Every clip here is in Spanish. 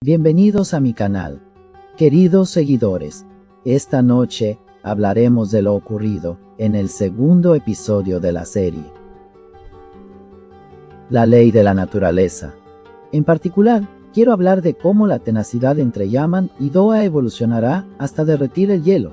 Bienvenidos a mi canal. Queridos seguidores, esta noche hablaremos de lo ocurrido en el segundo episodio de la serie. La ley de la naturaleza. En particular, quiero hablar de cómo la tenacidad entre Yaman y Doa evolucionará hasta derretir el hielo.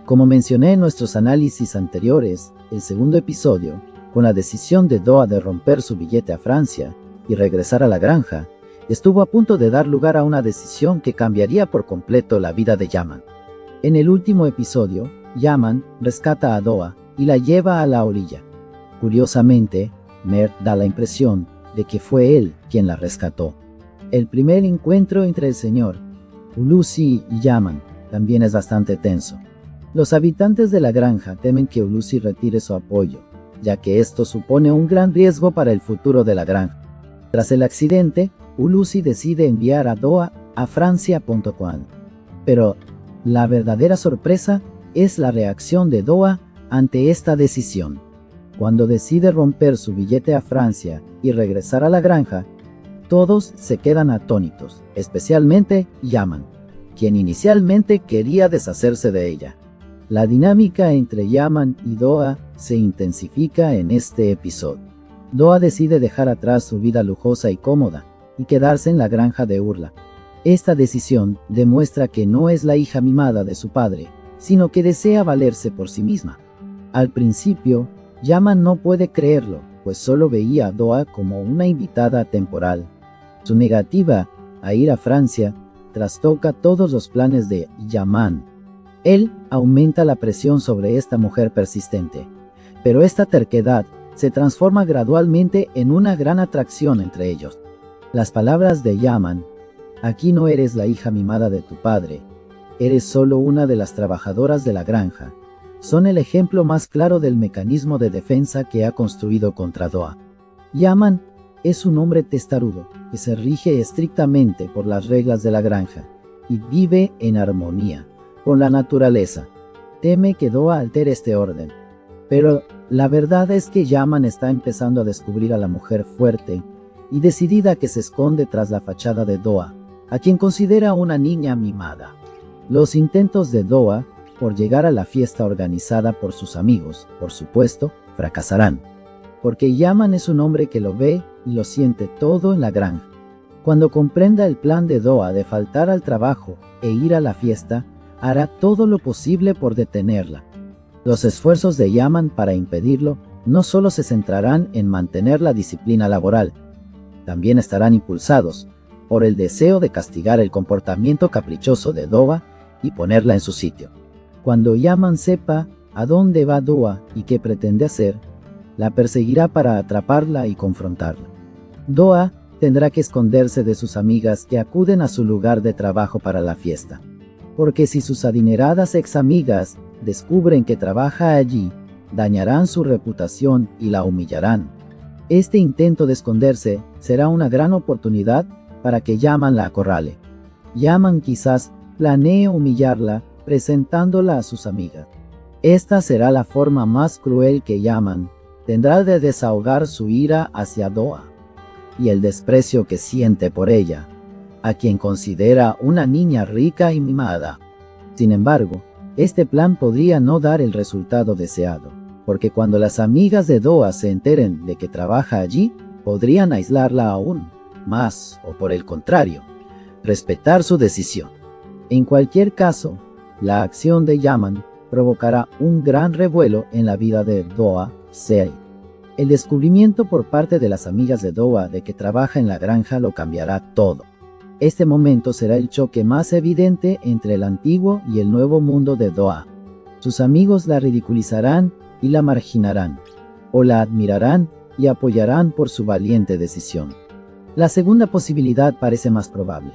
Como mencioné en nuestros análisis anteriores, el segundo episodio, con la decisión de Doa de romper su billete a Francia y regresar a la granja, estuvo a punto de dar lugar a una decisión que cambiaría por completo la vida de Yaman. En el último episodio, Yaman rescata a Doa y la lleva a la orilla. Curiosamente, Mert da la impresión de que fue él quien la rescató. El primer encuentro entre el señor Ulusi y Yaman también es bastante tenso. Los habitantes de la granja temen que Ulusi retire su apoyo, ya que esto supone un gran riesgo para el futuro de la granja. Tras el accidente, Ulusi decide enviar a Doa a Francia.com. Pero la verdadera sorpresa es la reacción de Doa ante esta decisión. Cuando decide romper su billete a Francia y regresar a la granja, todos se quedan atónitos, especialmente Yaman, quien inicialmente quería deshacerse de ella. La dinámica entre Yaman y Doa se intensifica en este episodio. Doa decide dejar atrás su vida lujosa y cómoda y quedarse en la granja de Urla. Esta decisión demuestra que no es la hija mimada de su padre, sino que desea valerse por sí misma. Al principio, Yaman no puede creerlo, pues solo veía a Doa como una invitada temporal. Su negativa a ir a Francia trastoca todos los planes de Yaman. Él aumenta la presión sobre esta mujer persistente, pero esta terquedad se transforma gradualmente en una gran atracción entre ellos. Las palabras de Yaman: "Aquí no eres la hija mimada de tu padre, eres solo una de las trabajadoras de la granja", son el ejemplo más claro del mecanismo de defensa que ha construido contra Doa. Yaman es un hombre testarudo que se rige estrictamente por las reglas de la granja y vive en armonía con la naturaleza. Teme que Doa altere este orden. Pero la verdad es que Yaman está empezando a descubrir a la mujer fuerte y decidida que se esconde tras la fachada de Doa, a quien considera una niña mimada. Los intentos de Doa por llegar a la fiesta organizada por sus amigos, por supuesto, fracasarán, porque Yaman es un hombre que lo ve y lo siente todo en la granja. Cuando comprenda el plan de Doa de faltar al trabajo e ir a la fiesta, hará todo lo posible por detenerla. Los esfuerzos de Yaman para impedirlo no solo se centrarán en mantener la disciplina laboral, también estarán impulsados por el deseo de castigar el comportamiento caprichoso de Doa y ponerla en su sitio. Cuando Yaman sepa a dónde va Doa y qué pretende hacer, la perseguirá para atraparla y confrontarla. Doa tendrá que esconderse de sus amigas que acuden a su lugar de trabajo para la fiesta, porque si sus adineradas ex amigas descubren que trabaja allí, dañarán su reputación y la humillarán. Este intento de esconderse será una gran oportunidad para que Yaman la acorrale. Yaman quizás planee humillarla presentándola a sus amigas. Esta será la forma más cruel que Yaman tendrá de desahogar su ira hacia Doa y el desprecio que siente por ella, a quien considera una niña rica y mimada. Sin embargo, este plan podría no dar el resultado deseado, porque cuando las amigas de Doa se enteren de que trabaja allí, podrían aislarla aún más, o por el contrario, respetar su decisión. En cualquier caso, la acción de Yaman provocará un gran revuelo en la vida de Doa Sei. El descubrimiento por parte de las amigas de Doa de que trabaja en la granja lo cambiará todo. Este momento será el choque más evidente entre el antiguo y el nuevo mundo de Doa. Sus amigos la ridiculizarán y la marginarán, o la admirarán y apoyarán por su valiente decisión. La segunda posibilidad parece más probable,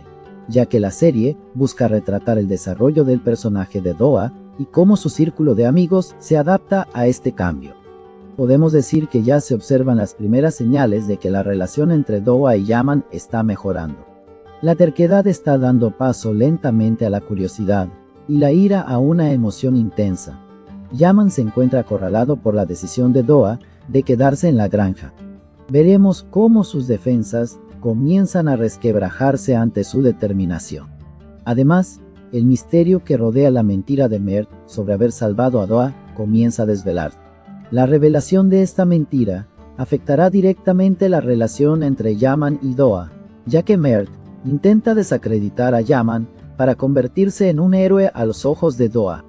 ya que la serie busca retratar el desarrollo del personaje de Doa y cómo su círculo de amigos se adapta a este cambio. Podemos decir que ya se observan las primeras señales de que la relación entre Doa y Yaman está mejorando. La terquedad está dando paso lentamente a la curiosidad y la ira a una emoción intensa. Yaman se encuentra acorralado por la decisión de Doa de quedarse en la granja. Veremos cómo sus defensas comienzan a resquebrajarse ante su determinación. Además, el misterio que rodea la mentira de Mert sobre haber salvado a Doa comienza a desvelarse. La revelación de esta mentira afectará directamente la relación entre Yaman y Doa, ya que Mert intenta desacreditar a Yaman para convertirse en un héroe a los ojos de Doa.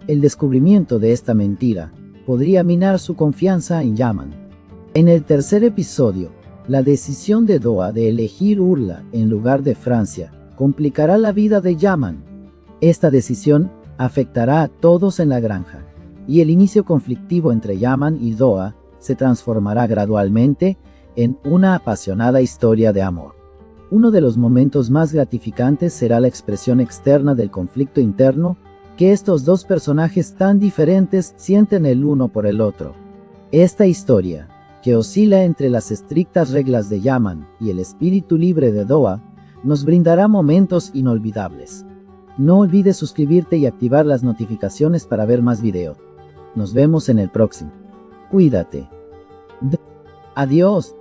El descubrimiento de esta mentira podría minar su confianza en Yaman. En el tercer episodio, la decisión de Doa de elegir Urla en lugar de Francia complicará la vida de Yaman. Esta decisión afectará a todos en la granja, y el inicio conflictivo entre Yaman y Doa se transformará gradualmente en una apasionada historia de amor. Uno de los momentos más gratificantes será la expresión externa del conflicto interno que estos dos personajes tan diferentes sienten el uno por el otro. Esta historia, que oscila entre las estrictas reglas de Yaman y el espíritu libre de Doa, nos brindará momentos inolvidables. No olvides suscribirte y activar las notificaciones para ver más videos. Nos vemos en el próximo. Cuídate. Adiós.